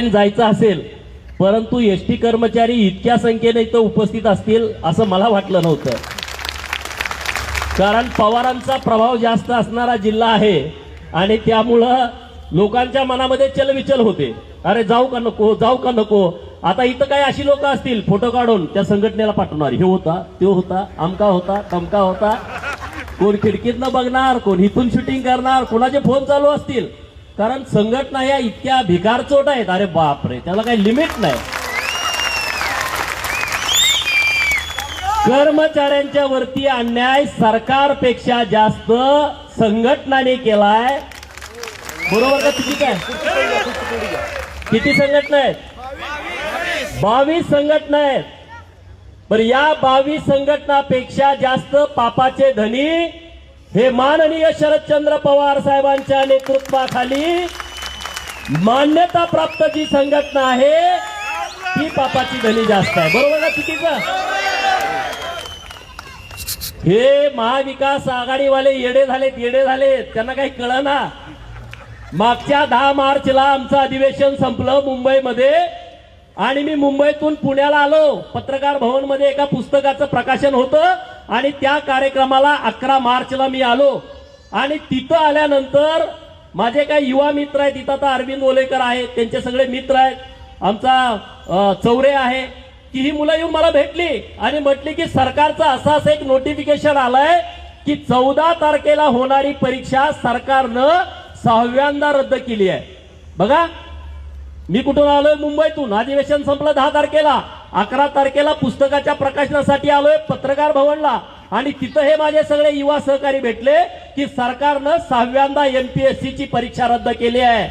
जायचं असेल, परंतु एसटी कर्मचारी इतक्या संख्येने इथं उपस्थित असतील असं मला वाटलं नव्हतं. कारण पवारांचा प्रभाव जास्त असणारा जिल्हा आहे आणि त्यामुळं लोकांच्या मनामध्ये चलविचल होते. अरे जाऊ का नको, जाऊ का नको. आता इथं काही अशी लोक असतील फोटो काढून त्या संघटनेला पाठवणार, हे होता तो होता, अमका होता तमका होता. कोण खिडकीतनं बघणार, कोण इथून शूटिंग करणार, कोणाचे फोन चालू असतील. कारण संघटना या इतक्या भिकारचोट आहेत, अरे बापरे, त्याला काही लिमिट नाही. कर्मचाऱ्यांच्या वरती अन्याय सरकारपेक्षा जास्त संघटनाने केलाय. बरोबर का चुकीचं आहे? किती संघटना आहेत? 22 संघटना आहेत. पण या 22 संघटनापेक्षा जास्त पापाचे धनी हे माननीय शरदचंद्र पवार साहेबांच्या नेतृत्वाखाली मान्यता प्राप्त जी संघटना आहे ती पापाची धनी जास्त आहे. बरोबर का चुकीचं? हे महाविकास आघाडीवाले येडे झालेत, त्यांना काही कळना. मागच्या 10 मार्चला आमचं अधिवेशन संपलं मुंबईमध्ये आणि मी मुंबईतून पुण्याला आलो. पत्रकार भवन मध्ये एका पुस्तकाचं प्रकाशन होतं आणि त्या कार्यक्रमाला 11 मार्चला मी आलो. आणि तिथं आल्यानंतर माझे काही युवा मित्र आहेत, तिथं आता अरविंद ओलेकर आहेत, त्यांचे सगळे मित्र आहेत, आमचा चौरे आहे, की ही मुलं येऊन मला भेटली आणि म्हटली की सरकारचं असं एक नोटिफिकेशन आलंय की 14 तारखेला होणारी परीक्षा सरकारनं 6व्यांदा रद्द केली आहे. बघा, मी कुठून आलोय? मुंबईतून. अधिवेशन संपलं 10 तारखेला. 11 तारखेला पुस्तकाच्या प्रकाशनासाठी आलोय पत्रकार भवनला आणि तिथं हे माझे सगळे युवा सहकारी भेटले की सरकारनं 6व्यांदा एमपीएससी ची परीक्षा रद्द केली आहे.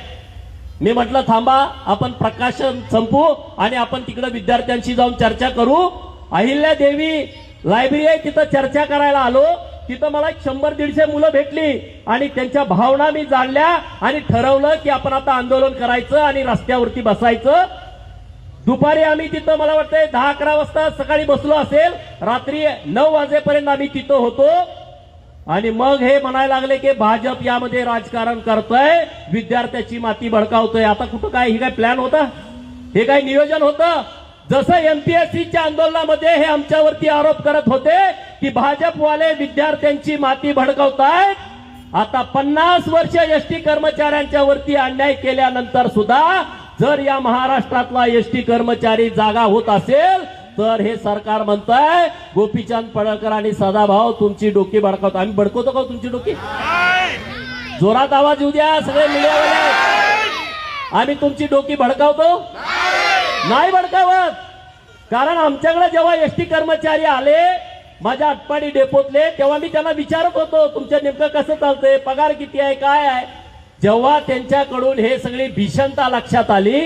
मी म्हटलं थांबा, आपण प्रकाशन संपू आणि आपण तिकडे विद्यार्थ्यांशी जाऊन चर्चा करू. अहिल्या देवी लायब्ररी आहे, तिथं चर्चा करायला आलो. तिथं मला 100-150 मुलं भेटली आणि त्यांच्या भावना मी जाणल्या आणि ठरवलं की आपण आता आंदोलन करायचं आणि रस्त्यावरती बसायचं. दुपारी आम्ही तिथं मला वाटतंय 10-11 वाजता सकाळी बसलो असेल, रात्री 9 वाजेपर्यंत आम्ही तिथं होतो. आणि मग हे म्हणायला लागले की भाजप यामध्ये राजकारण करतोय, विद्यार्थ्याची माती भडकावतोय. आता कुठं काय, ही काय प्लॅन होता? हे काय नियोजन होतं? जसं एमपीएससीच्या आंदोलनामध्ये हे आमच्यावरती आरोप करत होते की भाजपवाले विद्यार्थ्यांची माती भडकावतायत, आता 50 वर्ष एसटी कर्मचाऱ्यांच्या वरती अन्याय केल्यानंतर सुद्धा जर या महाराष्ट्रातला एसटी कर्मचारी जागा होत असेल तर हे सरकार म्हणतंय गोपीचंद पडळकर आणि सदाभाऊ तुमची डोकी भडकावतो. आम्ही भडकवतो का तुमची डोकी? जोरात आवाज येऊ द्या सगळे मीडियावाले. आम्ही तुमची डोकी भडकावतो? नाही भडकावत. कारण आमच्याकडे जेव्हा एसटी कर्मचारी आले माझ्या आटपाडी डेपोतले, तेव्हा मी त्यांना विचारत होतो तुमच्या नेमकं कसं चालतंय, पगार किती आहे, काय आहे. जेव्हा त्यांच्याकडून हे सगळी भीषणता लक्षात आली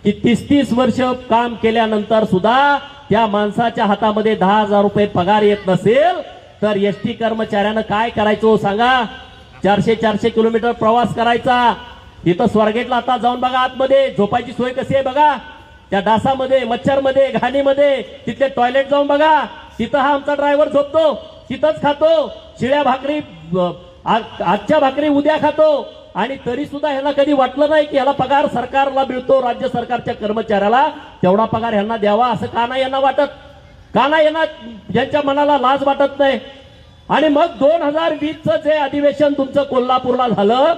की 30-30 वर्ष काम केल्यानंतर सुद्धा त्या माणसाच्या हातामध्ये 10,000 रुपये पगार येत नसेल तर एसटी कर्मचाऱ्यानं काय करायचं सांगा? 400-400 किलोमीटर प्रवास करायचा. इथं स्वारगेटला आता जाऊन बघा, आतमध्ये झोपायची सोय कशी आहे बघा, त्या डासामध्ये, मच्छरमध्ये, घाणीमध्ये. तिथले टॉयलेट जाऊन बघा, तिथं हा आमचा ड्रायव्हर झोपतो, तिथंच खातो, शिळ्या भाकरी, आजच्या भाकरी उद्या खातो. आणि तरी सुद्धा ह्यांना कधी वाटलं नाही की ह्याला पगार सरकारला मिळतो, राज्य सरकारच्या कर्मचाऱ्याला तेवढा पगार ह्यांना द्यावा. असं का नाही यांना वाटत? का नाही यांना, ज्यांच्या मनाला लाज वाटत नाही? आणि मग 2020चं जे अधिवेशन तुमचं कोल्हापूरला झालं,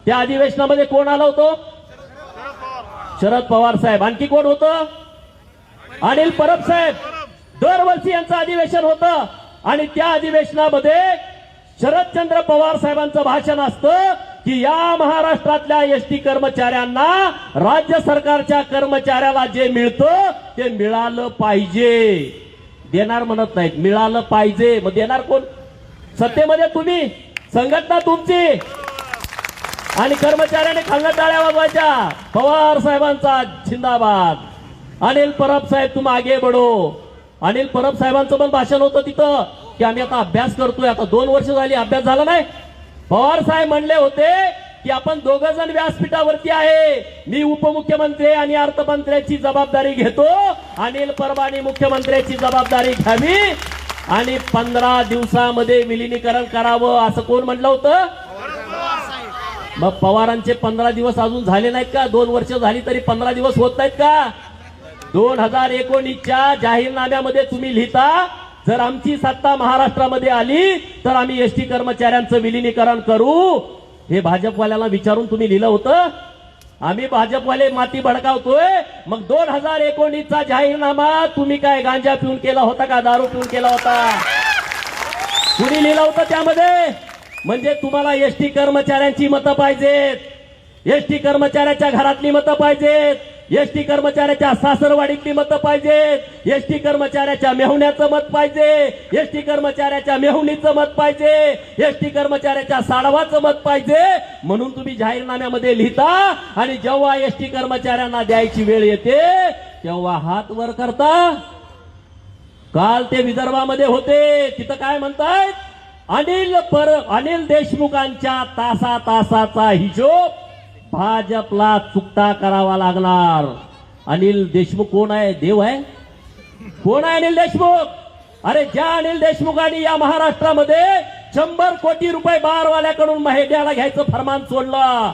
त्या अधिवेशनामध्ये कोण आलं होतं? शरद पवार साहेब. आणखी कोण होतं? अनिल परब साहेब. दरवर्षी यांचं अधिवेशन होतं आणि त्या अधिवेशनामध्ये शरदचंद्र पवार साहेबांचं भाषण असतं की या महाराष्ट्रातल्या एसटी कर्मचाऱ्यांना राज्य सरकारच्या कर्मचाऱ्याला जे मिळतं ते मिळालं पाहिजे. देणार म्हणत नाहीत, मिळालं पाहिजे. मग देणार कोण? सत्तेमध्ये तुम्ही, संघटना तुमची, आणि कर्मचाऱ्याने खाल्लं टाळ्या वाजवायच्या. पवार साहेबांचा जिंदाबाद. अनिल परब साहेब तुम आगे बढो. अनिल परब साहेबांचं पण भाषण होतं तिथं की आम्ही आता अभ्यास करतोय. आता 2 वर्ष झाली, अभ्यास झाला नाही. पवार साहेब म्हणले होते की आपण 2 जण व्यासपीठावरती आहे, मी उपमुख्यमंत्री आणि अर्थमंत्र्याची जबाबदारी घेतो, अनिल परब आणि मुख्यमंत्र्याची जबाबदारी घ्यावी आणि 15 दिवसामध्ये विलिनीकरण करावं, असं कोण म्हणलं होतं? मग पवारांचे 15 दिवस अजून झाले नाहीत का? 2 वर्ष झाली तरी 15 दिवस होत नाहीत का? 2019च्या जाहीरनाम्यामध्ये तुम्ही लिहिता, जर आमची सत्ता महाराष्ट्रामध्ये आली तर आम्ही एसटी कर्मचाऱ्यांचं विलिनीकरण करू. हे भाजपवाल्याला विचारून तुम्ही लिहिलं होतं? आम्ही भाजपवाले माती भडकावतोय. मग 2019चा जाहीरनामा तुम्ही काय गांजा पिऊन केला होता का दारू पिऊन केला होता? कुणी लिहिलं होतं त्यामध्ये? म्हणजे तुम्हाला एसटी कर्मचाऱ्यांची मतं पाहिजेत, एसटी कर्मचाऱ्याच्या घरातली मतं पाहिजेत, एसटी कर्मचाऱ्याच्या सासरवाडीतली मतं पाहिजेत, एसटी कर्मचाऱ्याच्या मेहुण्याचं मत पाहिजे, एसटी कर्मचाऱ्याच्या मेहुणीचं मत पाहिजे, एसटी कर्मचाऱ्याच्या साडवाचं मत पाहिजे. म्हणून तुम्ही जाहीरनाम्यामध्ये लिहिता आणि जेव्हा एसटी कर्मचाऱ्यांना द्यायची वेळ येते तेव्हा हात वर करता. काल ते विदर्भामध्ये होते, तिथं काय म्हणतायत? अनिल देशमुखांच्या तासाचा हिशोब भाजपला चुकता करावा लागणार. अनिल देशमुख कोण आहे? देव आहे? कोण आहे अनिल देशमुख? अरे ज्या अनिल देशमुखांनी या महाराष्ट्रामध्ये 100 कोटी रुपये बारवाल्याकडून महिन्याला घ्यायचं फरमान सोडलं.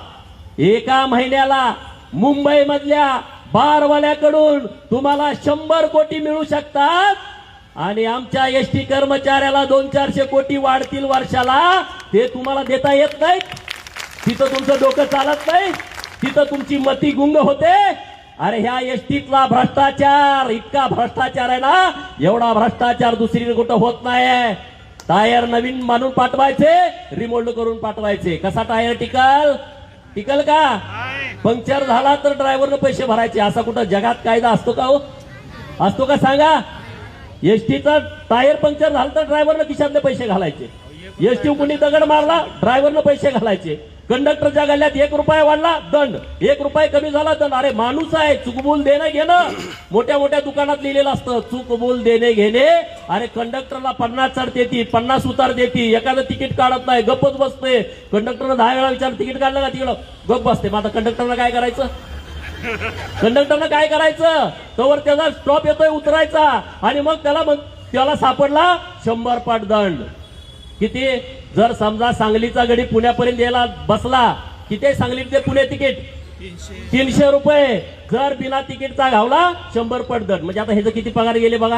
एका महिन्याला मुंबई मधल्या बारवाल्याकडून तुम्हाला 100 कोटी मिळू शकतात आणि आमच्या एसटी कर्मचाऱ्याला 200-400 कोटी वाढतील वर्षाला, ते तुम्हाला देता येत नाही. तिथं तुमचं डोकं चालत नाही, तिथं तुमची मती गुंग होते. अरे ह्या एसटीतला भ्रष्टाचार इतका भ्रष्टाचार आहे ना, एवढा भ्रष्टाचार दुसरीकडे कुठं होत नाही. टायर नवीन मानून पाठवायचे, रिमोल्ड करून पाठवायचे. कसा टायर टिकल का? पंक्चर झाला तर ड्रायव्हरने पैसे भरायचे. असा कुठं जगात कायदा असतो का हो? असतो का सांगा? एसटीचा टायर पंक्चर झाला तर ड्रायव्हरने खिशातले पैसे घालायचे. एसटी कुणी दगड मारला ड्रायव्हरने पैसे घालायचे. कंडक्टरच्या गल्ल्यात 1 रुपया वाढला दंड, 1 रुपया कमी झाला दंड. अरे माणूस आहे, चुकबुल देणं घेणं. मोठ्या मोठ्या दुकानात लिहिलेलं असतं चुकबुल देणे घेणे. अरे कंडक्टरला 50 चढ देती, 50 उतार देती, एखादं तिकीट काढत नाही, गप्पच बसते. कंडक्टरनं 10 वेळा विचार तिकीट काढलं का? तिकडं गप्प बसते. मग आता कंडक्टरनं काय करायचं? कंडक्टरनं काय करायचं? तोवर त्याचा स्टॉप येतोय उतरायचा आणि मग त्याला सापडला 100 पाट दंड. किती? जर समजा सांगलीचा गडी पुण्यापर्यंत यायला बसला, किती सांगलीचे पुणे तिकीट? 300 रुपये. जर बिना तिकीटचा घावला 100 पट दंड. म्हणजे आता ह्याचं किती पगार गेले बघा.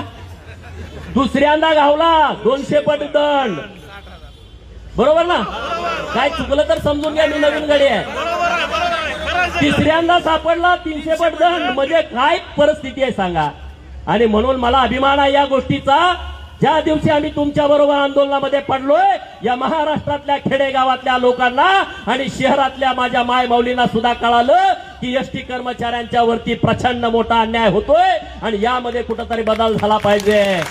दुसऱ्यांदा घावला 200 पट दंड. बरोबर ना? काय चुकलं तर समजून घ्या, मी नवीन गाडी आहे. तिसऱ्यांदा सापडला 300 पट दंड. म्हणजे काय परिस्थिती आहे सांगा. आणि म्हणून मला अभिमान आहे या गोष्टीचा. ज्या दिवशी आम्ही तुमच्या बरोबर आंदोलनामध्ये पडलोय, या महाराष्ट्रातल्या खेडेगावातल्या लोकांना आणि शहरातल्या माझ्या माय माऊलींना सुद्धा कळालं की एसटी कर्मचाऱ्यांच्या वरती प्रचंड मोठा अन्याय होतोय आणि यामध्ये कुठेतरी बदल झाला पाहिजे.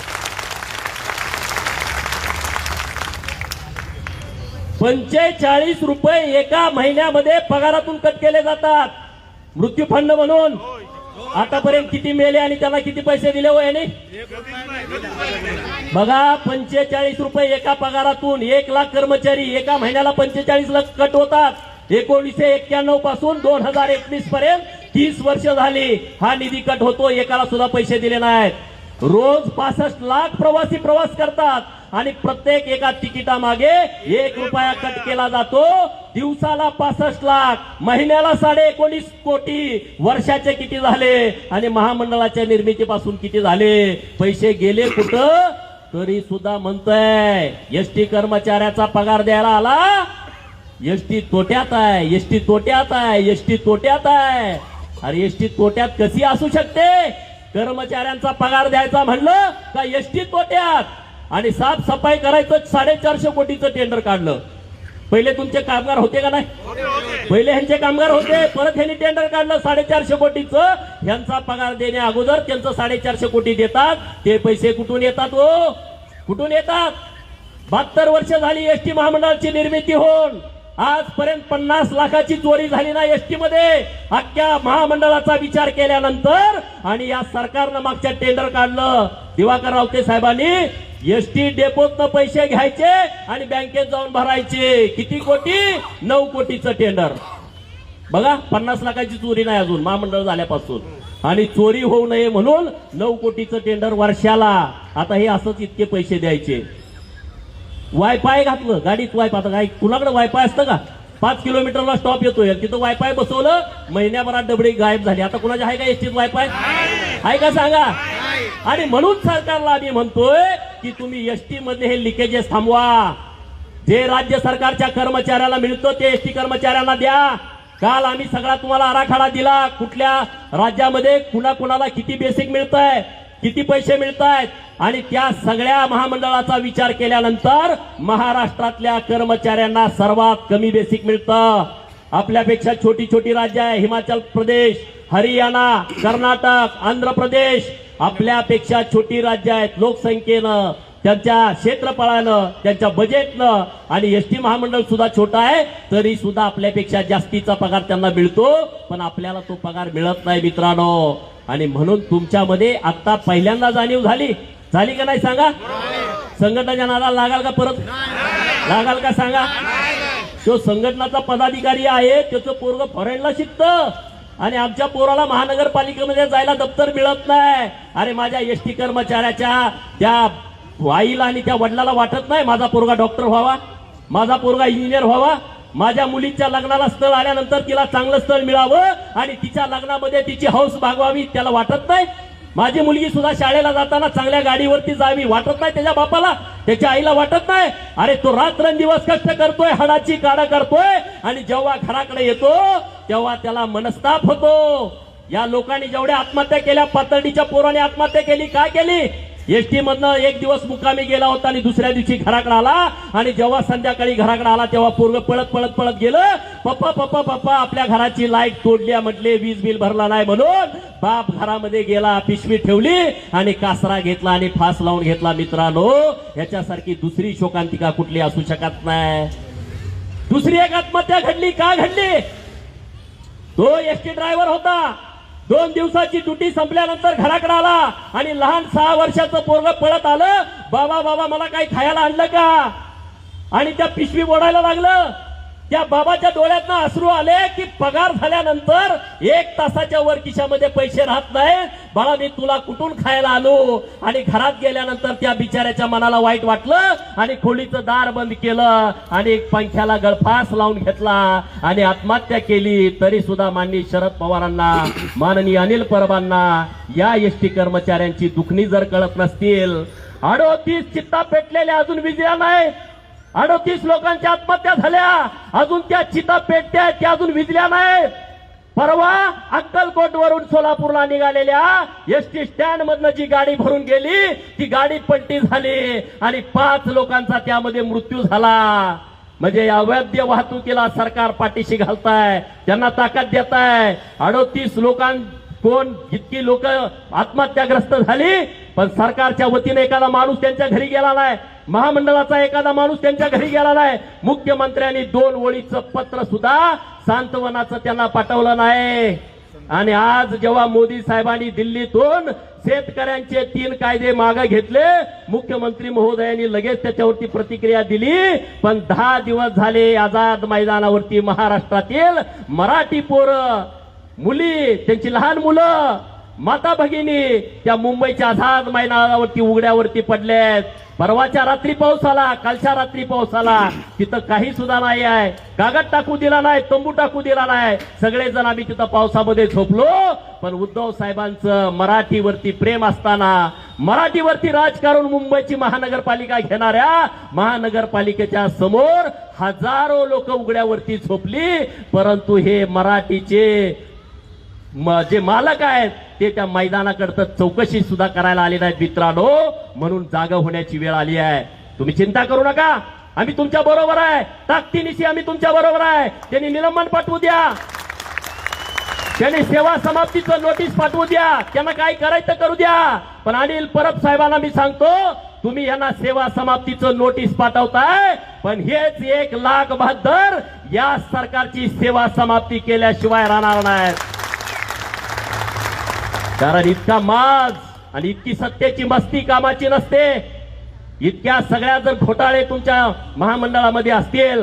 ₹45 एका महिन्यामध्ये पगारातून कट केले जातात मृत्यू फंड म्हणून. आतापर्यंत किती मेले आणि त्याला किती पैसे दिले हो याने? बघा, ₹45 एका पगारातून 1 लाख कर्मचारी एका महिन्याला 45 लाख कट होतात. 1991 पासून 2021 पर्यंत 30 वर्ष झाली हा निधी कट होतो. एकाला सुद्धा पैसे दिले नाहीत. रोज 65 लाख प्रवासी प्रवास करतात आणि प्रत्येक एका तिकिटामागे 1 रुपया कट केला जातो. दिवसाला 65 लाख, महिन्याला 19.5 कोटी, वर्षाचे किती झाले आणि महामंडळाच्या निर्मितीपासून किती झाले? पैसे गेले कुठं? तरी सुद्धा म्हणतोय एसटी कर्मचाऱ्याचा पगार द्यायला आला, एसटी तोट्यात आहे, एसटी तोट्यात आहे, एसटी तोट्यात आहे. अरे एसटी तोट्यात कशी असू शकते? कर्मचाऱ्यांचा पगार द्यायचा म्हणलं का एसटी तोट्यात. आणि साफसफाई करायचं 450 कोटीचं टेंडर काढलं. पहिले तुमचे कामगार होते का नाही? पहिले ह्यांचे कामगार होते, परत ह्यांनी टेंडर काढलं 450 कोटीचं. ह्यांचा पगार देण्या अगोदर त्यांचं 450 कोटी देतात. ते पैसे कुठून येतात हो? कुठून येतात? 72 वर्ष झाली एसटी महामंडळाची निर्मिती होऊन. आजपर्यंत 50 लाखाची चोरी झाली ना एसटी मध्ये अख्ख्या महामंडळाचा विचार केल्यानंतर. आणि या सरकारनं मागच्या टेंडर काढलं दिवाकर रावते साहेबांनी. एसटी डेपोतनं पैसे घ्यायचे आणि बँकेत जाऊन भरायचे. किती कोटी? 9 कोटीचं टेंडर. बघा, 50 लाखाची चोरी नाही अजून महामंडळ झाल्यापासून. आणि चोरी होऊ नये म्हणून 9 कोटीचं टेंडर वर्षाला. आता हे असंच इतके पैसे द्यायचे. वायफाय घातलं गाडीत. वायफाय आता काय कुणाकडे वायफाय असतं का? 5 किलोमीटरला स्टॉप येतोय, तिथं वायफाय बसवलं, महिन्याभरात डबडी गायब झाली. आता कुणाच्या आहे का एसटीत वायफाय? आहे का सांगा? आणि म्हणून सरकारला आम्ही म्हणतोय की तुम्ही एसटी मध्ये हे लिकेजेस थांबवा. जे राज्य सरकारच्या कर्मचाऱ्याला मिळतं ते एसटी कर्मचाऱ्यांना द्या. काल आम्ही सगळा तुम्हाला आराखडा दिला, कुठल्या राज्यामध्ये कुणाकुणाला किती बेसिक मिळतंय, किती पैसे मिळत आहेत, आणि त्या सगळ्या महामंडळाचा विचार केल्यानंतर महाराष्ट्रातल्या कर्मचाऱ्यांना सर्वात कमी बेसिक मिळतं. आपल्यापेक्षा छोटी छोटी राज्य आहे, हिमाचल प्रदेश, हरियाणा, कर्नाटक, आंध्र प्रदेश, आपल्यापेक्षा छोटी राज्य आहेत लोकसंख्येनं, त्यांच्या क्षेत्रफळानं, त्यांच्या बजेटनं, आणि एसटी महामंडळ सुद्धा छोटा आहे तरी सुद्धा आपल्यापेक्षा जास्तीचा पगार त्यांना मिळतो, पण आपल्याला तो पगार मिळत नाही मित्रांनो. आणि म्हणून तुमच्यामध्ये आता पहिल्यांदा जाणीव झाली का नाही सांगा? संघटनाच्या नादाला लागाल का? परत लागाल का सांगा? तो संघटनाचा पदाधिकारी आहे, त्याचं पोरग फॉरेनला शिकतं आणि आमच्या पोराला महानगरपालिकेमध्ये जायला दप्तर मिळत नाही. अरे माझ्या एसटी कर्मचाऱ्याच्या त्या आईला आणि त्या वडिलाला वाटत नाही माझा पोरगा डॉक्टर व्हावा, माझा पोरगा इंजिनियर व्हावा, माझ्या मुलीच्या लग्नाला स्थळ आल्यानंतर तिला चांगलं स्थळ मिळावं आणि तिच्या लग्नामध्ये तिची हौस भागवावी, त्याला वाटत नाही? माझी मुलगी सुद्धा शाळेला जाताना चांगल्या गाडीवरती जावी, वाटत नाही त्याच्या बापाला, त्याच्या आईला वाटत नाही? अरे तो रात्रंदिवस कष्ट करतोय, हाडाची काढा करतोय, आणि जेव्हा घराकडे येतो तेव्हा त्याला मनस्ताप होतो. या लोकांनी जेवढ्या आत्महत्या केल्या, पातळीच्या पोराने आत्महत्या केली, काय केली? एसटी मधनं एक दिवस मुक्कामी गेला होता आणि दुसऱ्या दिवशी घराकडे आला, आणि जेव्हा संध्याकाळी घराकडे आला तेव्हा पोरग पळत पळत पळत गेलं, पप्पा पप्पा पप्पा आपल्या घराची लाईट तोडली म्हटले, वीज बिल भरला नाही म्हणून. बाप घरामध्ये गेला, पिशवी ठेवली आणि कासरा घेतला आणि फास लावून घेतला. मित्रांनो, याच्यासारखी दुसरी शोकांतिका कुठली असू शकत नाही. दुसरी एक आत्महत्या घडली, का घडली? तो एसटी ड्रायव्हर होता, 2 दिवसाची ड्युटी संपल्यानंतर घराकडे आला आणि लहान 6 वर्षाचं पोरग पळत आलं, बाबा बाबा मला काही खायला आणलं का? आणि त्या पिशवी ओढायला लागलं. त्या बाबाच्या डोळ्यातनं अश्रू आले की पगार झाल्यानंतर 1 तासाच्या वर खिशामध्ये पैसे राहत नाही, बाळा मी तुला कुठून खायला आलो? आणि घरात गेल्यानंतर त्या बिचाऱ्याच्या मनाला वाईट वाटलं आणि खोलीचं दार बंद केलं आणि एक पंख्याला गळफास लावून घेतला आणि आत्महत्या केली. तरी सुद्धा माननीय शरद पवारांना, माननीय अनिल परबांना या एसटी कर्मचाऱ्यांची दुखणी जर कळत नसतील, 38 चित्ता पेटलेल्या अजून विजया नाहीत, 38 लोकांच्या आत्महत्या झाल्या, अजून त्या चिता पेटत्या, त्या अजून विजल्या नाहीत. परवा अक्कलकोट वरून सोलापूरला निघालेल्या एसटी स्टँड मधनं जी गाडी भरून गेली ती गाडी पलटी झाली आणि 5 लोकांचा त्यामध्ये मृत्यू झाला. म्हणजे अवैध वाहतुकीला सरकार पाठीशी घालताय, त्यांना ताकद देताय. 38 कोण इतकी लोक आत्महत्याग्रस्त झाली, पण सरकारच्या वतीने एखादा माणूस त्यांच्या घरी गेला नाही, महामंडळाचा एखादा माणूस त्यांच्या घरी गेला नाही. मुख्यमंत्र्यांनी 2 ओळीचं पत्र सुद्धा सांत्वनाचं त्यांना पाठवलं नाही. आणि आज जेव्हा मोदी साहेबांनी दिल्लीतून शेतकऱ्यांचे 3 कायदे मागे घेतले, मुख्यमंत्री महोदयांनी लगेच त्याच्यावरती प्रतिक्रिया दिली, पण 10 दिवस झाले आझाद मैदानावरती महाराष्ट्रातील मराठी पोरं, मुली, त्यांची लहान मुलं, माता भगिनी त्या मुंबईच्या आझाद मैदानावरती उघड्यावरती पडलेत. परवाच्या रात्री पाऊस आला, कालच्या रात्री पाऊस आला, तिथं काही सुद्धा नाही आहे, कागद टाकू दिला नाही, तंबू टाकू दिला नाही, सगळेजण आम्ही तिथं पावसामध्ये झोपलो. पण उद्धव साहेबांचं मराठीवरती प्रेम असताना, मराठीवरती राजकारण मुंबईची महानगरपालिका घेणाऱ्या महानगरपालिकेच्या समोर हजारो लोक उघड्यावरती झोपली, परंतु हे मराठीचे जे मालक आहेत ते त्या मैदानाकडे चौकशी सुद्धा करायला आले नाहीत. मित्रांनो, म्हणून जागा होण्याची वेळ आली आहे. तुम्ही चिंता करू नका, आम्ही तुमच्या बरोबर आहे, ताकदीनिशी आम्ही तुमच्या बरोबर आहे. त्यांनी निलंबन पाठवू द्या, त्यांनी सेवा समाप्तीचं नोटीस पाठवू द्या, त्यांना काय करायचं करू द्या. पण अनिल परब साहेबांना मी सांगतो, तुम्ही यांना सेवा समाप्तीचं नोटीस पाठवताय, पण हेच 1,72,000 या सरकारची सेवा समाप्ती केल्याशिवाय राहणार नाही. कारण इतका माज आणि इतकी सत्तेची मस्ती कामाची नसते. इतक्या सगळ्या जर घोटाळे तुमच्या महामंडळामध्ये असतील,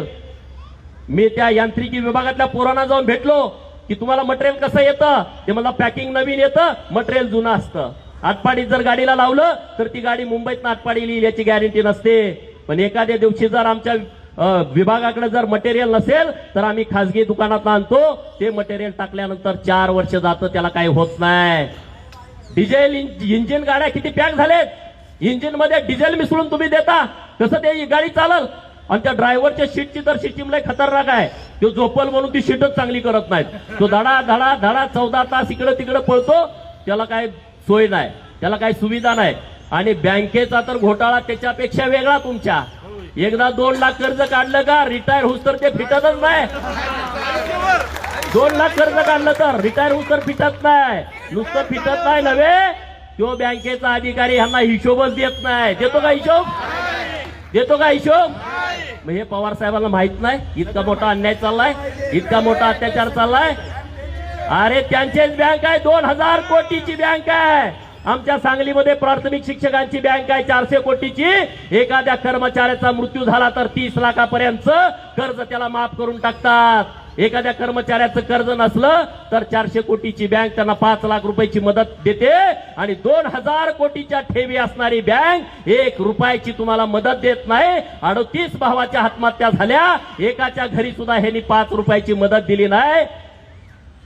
मी त्या यांत्रिकी विभागातल्या पोरांना जाऊन भेटलो की तुम्हाला मटेरियल कसं येतं, ते मला पॅकिंग नवीन येतं, मटेरियल जुनं असतं. आटपाडीत जर गाडीला लावलं तर ती गाडी मुंबईत आटपाडी येईल याची गॅरंटी नसते. पण एखाद्या दिवशी जर आमच्या विभागाकडे जर मटेरियल नसेल तर आम्ही खासगी दुकानात आणतो, ते मटेरियल टाकल्यानंतर 4 वर्ष जातं, त्याला काही होत नाही. डिझेल इंजिन गाड्या किती पॅक झालेत, इंजिन मध्ये डिझेल मिसळून तुम्ही देता, कसं ते गाडी चालल? आणि त्या ड्रायव्हरच्या सीटची तर सिस्टीम लय खतरनाक आहे, तो झोपल म्हणून ती सीटच चांगली करत नाहीत, तो धडा धडा धडा 14 तास इकडे तिकडे पळतो, त्याला काय सोय नाही, त्याला काही सुविधा नाही. आणि बँकेचा तर घोटाळा त्याच्यापेक्षा वेगळा तुमच्या. एकदा 2 लाख कर्ज काढलं का रिटायर होऊस तर ते फिटतच नाही. 2 लाख कर्ज काढलं तर रिटायर होऊस तर फिटत नाही. नुसतं फिटत नाही नव्हे, तो बँकेचा अधिकारी ह्यांना हिशोबच देत नाही. देतो का हिशोब? देतो का हिशोब? मग हे पवार साहेबांना माहित नाही इतका मोठा अन्याय चाललाय, इतका मोठा अत्याचार चाललाय. अरे त्यांचीच बँक आहे, 2000 कोटीची बँक आहे. आमच्या सांगलीमध्ये प्राथमिक शिक्षकांची बँक आहे 400 कोटीची. एखाद्या कर्मचाऱ्याचा मृत्यू झाला तर 30 लाखापर्यंत कर्ज त्याला माफ करून टाकतात. एखाद्या कर्मचाऱ्याचं कर्ज नसलं तर 400 कोटीची बँक त्यांना 5 लाख रुपयाची मदत देते. आणि 2000 कोटीच्या ठेवी असणारी बँक 1 रुपयाची तुम्हाला मदत देत नाही. 38 भावाच्या आत्महत्या झाल्या, एकाच्या घरी सुद्धा ह्यांनी 5 रुपयाची मदत दिली नाही.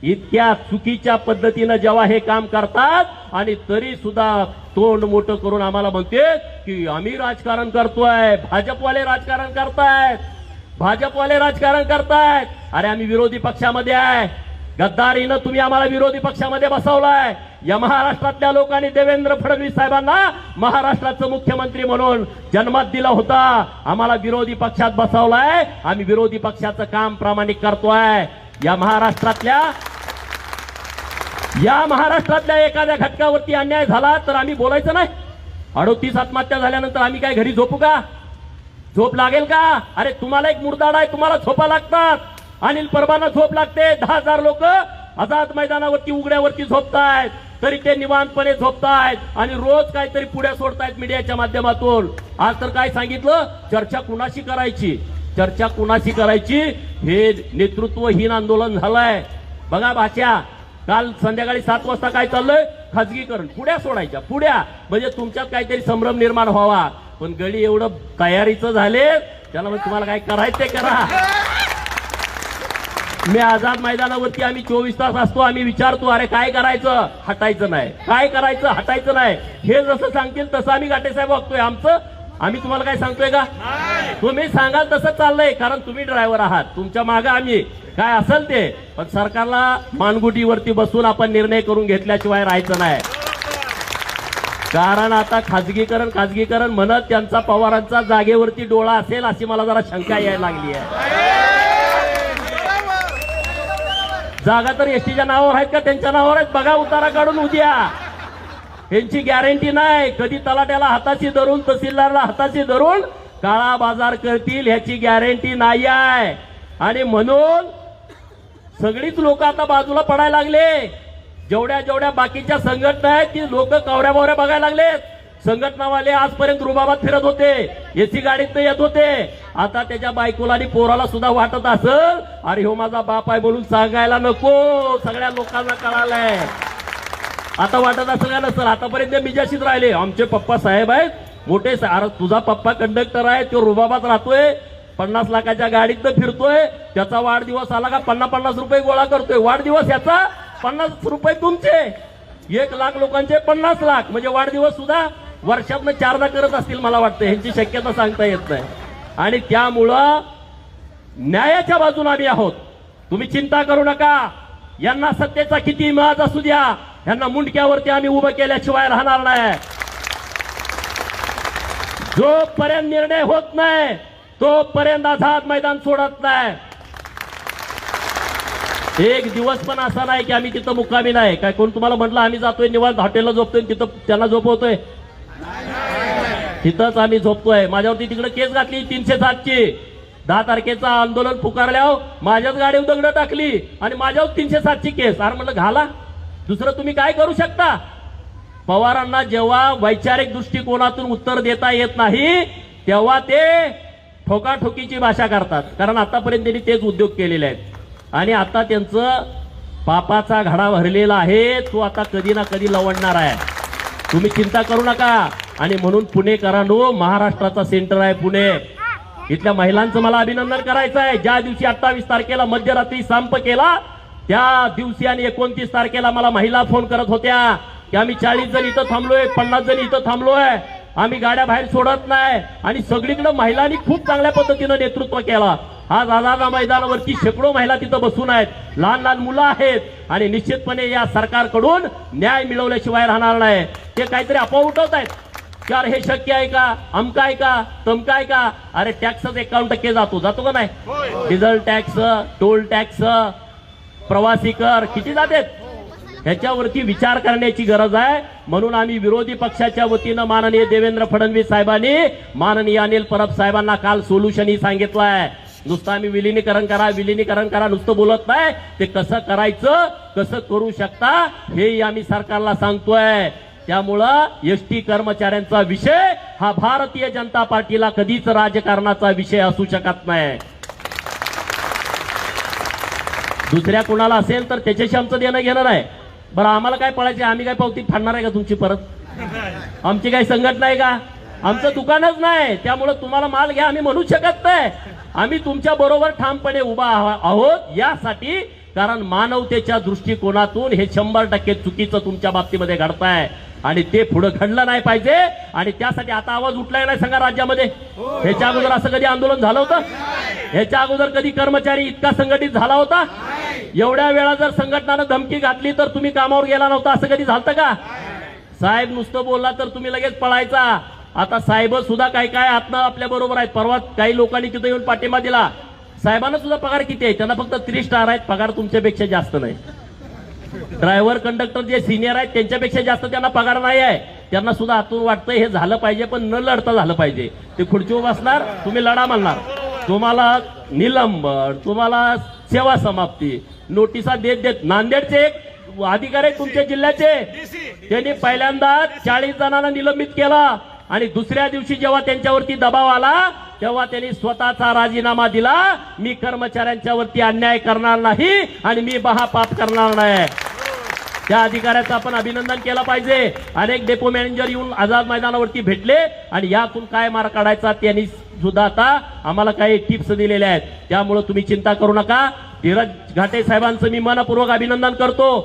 इतक्या चुकीच्या पद्धतीनं जेव्हा हे काम करतात आणि तरी सुद्धा तोंड मोठं करून आम्हाला म्हणते की आम्ही राजकारण करतोय, भाजपवाले राजकारण करतायत, भाजपवाले राजकारण करतायत. अरे आम्ही विरोधी पक्षामध्ये आहे, गद्दारीनं तुम्ही आम्हाला विरोधी पक्षामध्ये बसवलाय. या महाराष्ट्रातल्या लोकांनी देवेंद्र फडणवीस साहेबांना महाराष्ट्राचं मुख्यमंत्री म्हणून जन्मात दिला होता, आम्हाला विरोधी पक्षात बसवलाय. आम्ही विरोधी पक्षाचं काम प्रामाणिक करतोय. या महाराष्ट्रातल्या एखाद्या घटकावरती अन्याय झाला तर आम्ही बोलायचं नाही. 38 आत्महत्या झाल्यानंतर आम्ही काय घरी झोपू का? झोप लागेल का? अरे तुम्हाला एक मुरदाड आहे, तुम्हाला झोपा लागतात. अनिल परबांना झोप लागते. 10,000 लोक आझाद मैदानावरती उघड्यावरती झोपतायत, तरी ते निवांतपणे झोपतायत आणि रोज काहीतरी पुढ्या सोडतायत मीडियाच्या माध्यमातून. आज तर काय सांगितलं, चर्चा कुणाशी करायची, चर्चा कुणाशी करायची, हे नेतृत्वहीन आंदोलन झालंय. बघा भाच्या, काल संध्याकाळी 7 वाजता काय चाललंय, खाजगीकरण, पुढ्या सोडायच्या, पुढ्या, म्हणजे तुमच्यात काहीतरी संभ्रम निर्माण व्हावा. पण गडी एवढं तयारीचं झाले, त्याला म्हणजे तुम्हाला काय करायचं ते करा. मी आझाद मैदानावरती आम्ही 24 तास असतो, आम्ही विचारतो अरे काय करायचं, हटायचं नाही, काय करायचं, हटायचं नाही. हे जसं सांगतील तसं आम्ही घाटे साहेब वागतोय. आमचं आम्ही तुम्हाला काय सांगतोय का? तुम्ही सांगाल तसं चाललंय, कारण तुम्ही ड्रायव्हर आहात, तुमच्या मागे आम्ही काय असेल ते. पण सरकारला मानगुटीवरती बसून आपण निर्णय करून घेतल्याशिवाय राहायचं नाही. कारण आता खाजगीकरण म्हणत त्यांचा पवारांचा जागेवरती डोळा असेल अशी मला जरा शंका यायला लागली आहे. जागा तर एसटीच्या नावावर आहेत का त्यांच्या नावावर आहेत? बघा उतारा काढून उद्या. यांची गॅरंटी नाही, कधी तलाट्याला हाताशी धरून, तहसीलदारला हाताशी धरून काळा बाजार करतील ह्याची गॅरंटी नाही आहे. आणि म्हणून सगळीच लोक आता बाजूला पडायला लागले. जेवढ्या बाकीच्या संघटना आहेत ती लोक कवऱ्या बावऱ्या बघायला लागलेत. संघटनावाले आजपर्यंत रुबाबात फिरत होते, एसी गाडीत येत होते. आता त्याच्या बायकोला आणि पोराला सुद्धा वाटत असेल अरे हो माझा बाप आहे म्हणून सांगायला नको, सगळ्या लोकांना कळालंय. आता वाटत असेल का नसेल, आतापर्यंत मिजाशीच राहिले. आमचे पप्पा साहेब आहेत मोठे, अरे तुझा पप्पा कंडक्टर आहे, तो रुबाबात राहतोय, 50 लाखाच्या गाडीत फिरतोय, त्याचा वाढदिवस आला का 50-50 रुपये गोळा करतोय. वाढदिवस याचा 50 रुपये तुमचे, 1 लाख लोकांचे 50 लाख, म्हणजे वाढदिवस सुद्धा वर्षातनं 4दा करत असतील मला वाटतं. ह्यांची शक्यता सांगता येत नाही. आणि त्यामुळं न्यायाच्या बाजूने आम्ही आहोत. तुम्ही चिंता करू नका. यांना सत्तेचा किती माज असू द्या, यांना मुंडक्यावरती आम्ही उभं केल्याशिवाय राहणार नाही. जोपर्यंत निर्णय होत नाही तोपर्यंत आझाद मैदान सोडत नाही. एक दिवस पण असा नाही की आम्ही तिथं मुक्कामी नाही. काय कोण तुम्हाला म्हटलं आम्ही जातोय निवांत हॉटेलला झोपतोय तिथं त्यांना झोपवतोय? तिथंच आम्ही झोपतोय. माझ्यावरती तिकडे केस घातली 307ची. 10 तारखेचा आंदोलन पुकारल्यावर माझ्याच गाडीवर दगड टाकली आणि माझ्यावर 307ची केस. अरे म्हटलं घाला, दुसरं तुम्ही काय करू शकता? पवारांना जेव्हा वैचारिक दृष्टिकोनातून उत्तर देता येत नाही तेव्हा ते ठोकाठोकीची भाषा करतात. कारण आतापर्यंत त्यांनी तेच उद्योग केलेले आहेत आणि आता त्यांचं पापाचा घडा भरलेला आहे, तो आता कधी ना कधी लवडणार आहे. तुम्ही चिंता करू नका. आणि म्हणून पुणेकरांनो, महाराष्ट्राचा सेंटर आहे पुणे. इथल्या महिलांचं मला अभिनंदन करायचं आहे. ज्या दिवशी 28 तारखेला मध्यरात्री संप केला त्या दिवशी आणि 29 तारखेला मला महिला फोन करत होत्या की आम्ही 40 जण इथं थांबलोय, 50 जण इथं थांबलोय, आम्ही गाड्या बाहेर सोडत नाही. आणि सगळीकडे महिलांनी खूप चांगल्या पद्धतीनं नेतृत्व केला. आज आझाद मैदानावरती शेकडो महिला तिथं बसून आहेत, लहान लहान मुलं आहेत. आणि निश्चितपणे या सरकारकडून न्याय मिळवल्याशिवाय राहणार नाही. ते काहीतरी अफवा उठवत आहेत की अरे हे शक्य आहे का, अमका आहे का, तमका आहे का. अरे टॅक्सच 51% जातो का नाही. डिझेल टॅक्स, टोल टॅक्स, प्रवासी कर किती जातात, ह्याच्यावरती विचार करण्याची गरज आहे. म्हणून आम्ही विरोधी पक्षाच्या वतीनं माननीय देवेंद्र फडणवीस साहेबांनी माननीय अनिल परब साहेबांना काल सोल्युशन ही सांगितलं आहे. नुसतं आम्ही विलिनीकरण करा नुसतं बोलत नाही, ते कसं करायचं, कसं करू शकता हे आम्ही सरकारला सांगतोय. त्यामुळं एसटी कर्मचाऱ्यांचा विषय हा भारतीय जनता पार्टीला कधीच राजकारणाचा विषय असू शकत नाही. दुसऱ्या कोणाला असेल तर त्याच्याशी आमचं देणं घेणं नाही. बरं आम्हाला काय पळायचे, आम्ही काय पावती फाडणार आहे का तुमची परत, आमची काही संघटना आहे का, आमचं दुकानच नाही. त्यामुळे तुम्हाला माल घ्या आम्ही म्हणू शकत नाही. आम्ही तुमच्या बरोबर ठामपणे उभा आहोत यासाठी, कारण मानवतेच्या दृष्टिकोनातून हे 100% चुकीचं तुमच्या बाबतीमध्ये घडताय आणि ते पुढे घडलं नाही पाहिजे. आणि त्यासाठी आता आवाज उठलाय नाही सांगा राज्यामध्ये. ह्याच्या अगोदर असं कधी आंदोलन झालं होतं, ह्याच्या अगोदर कधी कर्मचारी इतका संघटित झाला होता. एवढ्या वेळा जर संघटनानं धमकी घातली तर तुम्ही कामावर गेला नव्हता, असं कधी झालं का. साहेब नुसतं बोलला तर तुम्ही लगेच पळायचा. आता साहेब सुद्धा काय काय आत्मा आपल्या बरोबर आहेत. परवा काही लोकांनी तिथे येऊन पाठिंबा दिला. साहेबांना सुद्धा पगार किती आहे, त्यांना फक्त 3 स्टार आहेत, पगार तुमच्यापेक्षा जास्त नाही. ड्रायव्हर कंडक्टर जे सिनियर आहेत त्यांच्यापेक्षा जास्त त्यांना पगार नाही आहे. त्यांना सुद्धा आतून वाटतं हे झालं पाहिजे, पण न लढता झालं पाहिजे. ते खुर्चीवर बसणार, तुम्ही लढा म्हणणार, तुम्हाला निलंबन, तुम्हाला सेवा समाप्ती नोटिसा देत नांदेडचे एक अधिकारी आहेत तुमच्या जिल्ह्याचे, त्यांनी पहिल्यांदा 40 जणांना निलंबित केला आणि दुसऱ्या दिवशी जेव्हा त्यांच्यावरती दबाव आला तेव्हा त्यांनी स्वतःचा राजीनामा दिला. मी कर्मचाऱ्यांच्या वरती अन्याय करणार नाही आणि मी महापाप करणार नाही. त्या अधिकाऱ्याचं आपण अभिनंदन केलं पाहिजे. अनेक डेपो मॅनेजर येऊन आझाद मैदानावरती भेटले आणि यातून काय मार्ग काढायचा त्यांनी सुद्धा आता आम्हाला काही टिप्स दिलेल्या आहेत. त्यामुळे तुम्ही चिंता करू नका. धीरज घाटे साहेबांचं मी मनपूर्वक अभिनंदन करतो,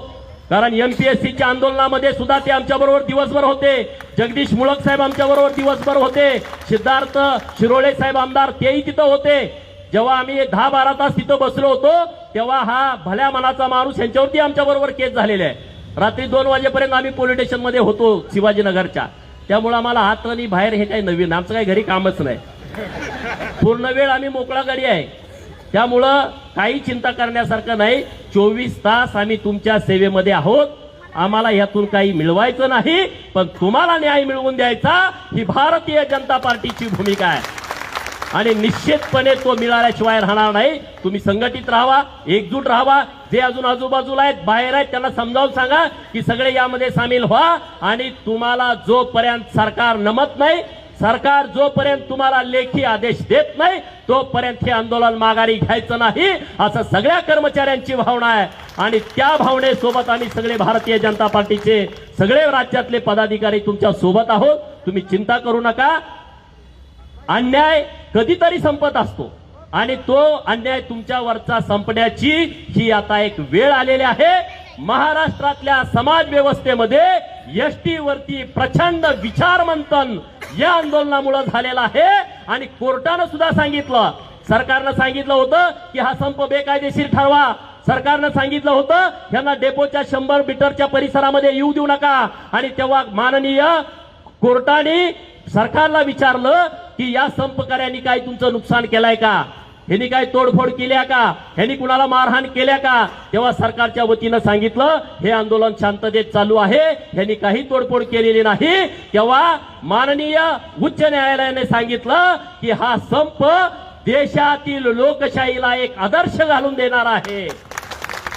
कारण एमपीएससीच्या आंदोलनामध्ये सुद्धा ते आमच्या बरोबर दिवसभर होते. जगदीश मुळक साहेब आमच्या बरोबर दिवसभर होते. सिद्धार्थ शिरोळे साहेब आमदार तेही तिथं होते. जेव्हा आम्ही 10-12 तास तिथं बसलो होतो तेव्हा हा भल्या मनाचा माणूस यांच्यावरती आमच्या बरोबर केस झालेले आहे. रात्री 2 वाजेपर्यंत आम्ही पोलीस स्टेशन मध्ये होतो शिवाजीनगरच्या. त्यामुळे आम्हाला आत आणि बाहेर हे काही नवीन, आमचं काही घरी कामच नाही. पूर्ण वेळ आम्ही मोकळा गाडी आहे. त्यामुळं काही चिंता करण्यासारखं नाही. 24 तास आम्ही तुमच्या सेवेमध्ये आहोत. आम्हाला यातून काही मिळवायचं नाही, पण तुम्हाला न्याय मिळवून द्यायचा ही भारतीय जनता पार्टीची भूमिका आहे आणि निश्चितपणे तो मिळाल्याशिवाय राहणार नाही. तुम्ही संघटित राहावा, एकजूट राहावा. जे अजून आजूबाजूला आहेत, बाहेर आहेत, त्यांना समजावून सांगा की सगळे यामध्ये सामील व्हा. आणि तुम्हाला जोपर्यंत सरकार नमत नाही, सरकार जोपर्यंत तुम्हाला लेखी आदेश देत नाही तोपर्यंत हे आंदोलन माघारी घ्यायचं नाही, असं सगळ्या कर्मचाऱ्यांची भावना आहे. आणि त्या भावनेसोबत आम्ही सगळे भारतीय जनता पार्टीचे सगळे राज्यातले पदाधिकारी तुमच्या सोबत आहोत. तुम्ही चिंता करू नका. अन्याय कधीतरी संपत असतो आणि तो अन्याय तुमच्यावरचा संपण्याची ही आता एक वेळ आलेली आहे. महाराष्ट्रातल्या समाज व्यवस्थेमध्ये एसटी वरती प्रचंड विचार मंथन या आंदोलनामुळे झालेलं आहे. आणि कोर्टानं सुद्धा सांगितलं, सरकारनं सांगितलं होतं की हा संप बेकायदेशीर ठरवा. सरकारनं सांगितलं होतं यांना डेपोच्या 100 मीटरच्या परिसरामध्ये येऊ देऊ नका. आणि तेव्हा माननीय कोर्टाने सरकारला विचारलं की या संपकऱ्यांनी काय तुमचं नुकसान केलंय का, ह्यांनी काय तोडफोड केल्या का, ह्यांनी कुणाला मारहाण केल्या का. तेव्हा सरकारच्या वतीनं सांगितलं हे आंदोलन शांततेत चालू आहे, ह्यांनी काही तोडफोड केलेली नाही. तेव्हा माननीय उच्च न्यायालयाने सांगितलं की हा संप देशातील लोकशाहीला एक आदर्श घालून देणार आहे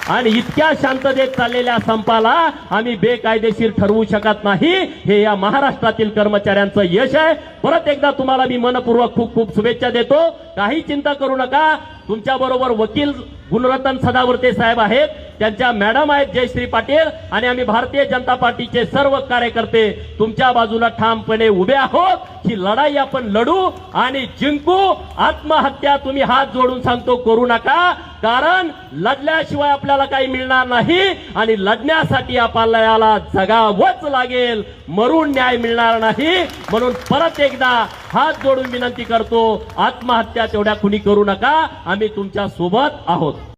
आणि इतक्या शांततेत चाललेल्या संपाला आम्ही बेकायदेशीर ठरवू शकत नाही. हे या महाराष्ट्रातील कर्मचाऱ्यांचं यश आहे. परत एकदा तुम्हाला मी मनपूर्वक खूप खूप शुभेच्छा देतो. काही चिंता करू नका. तुमच्या बरोबर वकील गुणरत्न सदावर्ते साहेब आहेत, त्यांच्या मॅडम आहेत जयश्री पाटील, आणि आम्ही भारतीय जनता पार्टीचे सर्व कार्यकर्ते तुमच्या बाजूला ठामपणे उभे आहोत. ही लढाई आपण लढू आणि जिंकू. आत्महत्या तुम्ही हात जोडून सांगतो करू नका, कारण लढल्याशिवाय आपल्याला काही मिळणार नाही आणि लढण्यासाठी आपल्याला जगावंच लागेल, मरून न्याय मिळणार नाही. म्हणून परत एकदा हात जोडून विनंती करतो, आत्महत्या तेवढ्या कुणी करू नका, आम्ही तुमच्या सोबत आहोत.